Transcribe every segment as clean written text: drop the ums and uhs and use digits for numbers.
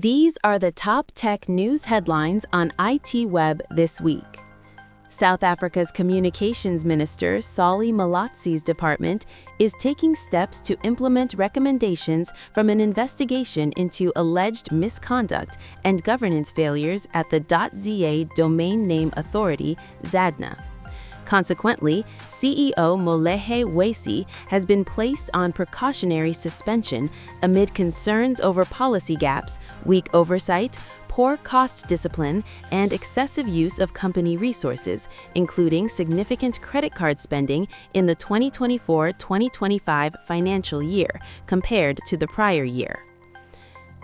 These are the top tech news headlines on ITWeb this week. South Africa's Communications Minister, Malatsi's department, is taking steps to implement recommendations from an investigation into alleged misconduct and governance failures at the .za domain name authority, Zadna. Consequently, CEO Molehe Wesi has been placed on precautionary suspension amid concerns over policy gaps, weak oversight, poor cost discipline, and excessive use of company resources, including significant credit card spending in the 2024-2025 financial year compared to the prior year.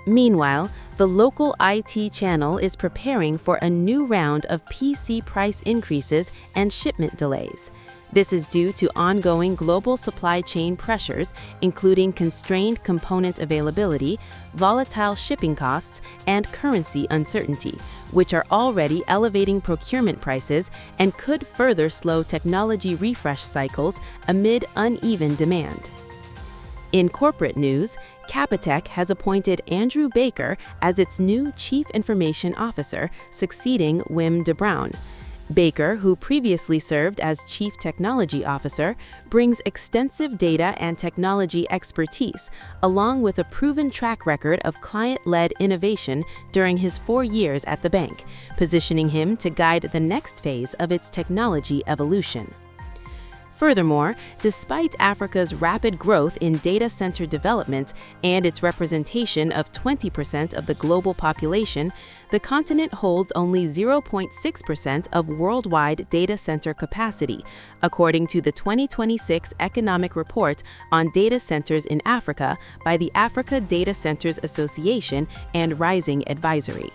Meanwhile, the local IT channel is preparing for a new round of PC price increases and shipment delays. This is due to ongoing global supply chain pressures, including constrained component availability, volatile shipping costs, and currency uncertainty, which are already elevating procurement prices and could further slow technology refresh cycles amid uneven demand. In corporate news, Capitec has appointed Andrew Baker as its new Chief Information Officer, succeeding Wim de Bruyn. Baker, who previously served as Chief Technology Officer, brings extensive data and technology expertise, along with a proven track record of client-led innovation during his 4 years at the bank, positioning him to guide the next phase of its technology evolution. Furthermore, despite Africa's rapid growth in data center development and its representation of 20% of the global population, the continent holds only 0.6% of worldwide data center capacity, according to the 2026 Economic Report on Data Centers in Africa by the Africa Data Centers Association and Rising Advisory.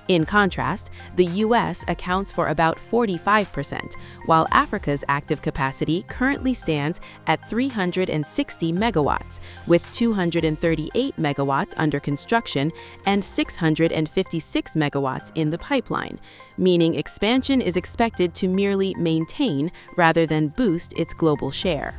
In contrast, the U.S. accounts for about 45%, while Africa's active capacity currently stands at 360 megawatts, with 238 megawatts under construction and 656 megawatts in the pipeline, meaning expansion is expected to merely maintain rather than boost its global share.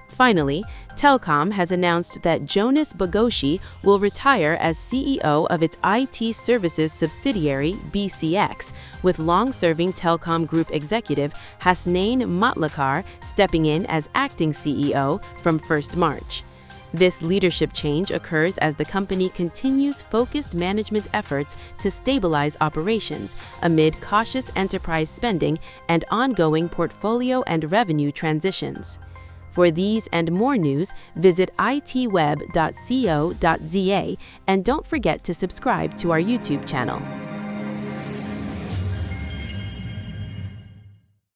Finally, Telkom has announced that Jonas Bogoshi will retire as CEO of its IT services subsidiary, BCX, with long-serving Telkom Group executive Hasnain Motlekar stepping in as acting CEO from 1 March. This leadership change occurs as the company continues focused management efforts to stabilize operations amid cautious enterprise spending and ongoing portfolio and revenue transitions. For these and more news, visit itweb.co.za and don't forget to subscribe to our YouTube channel.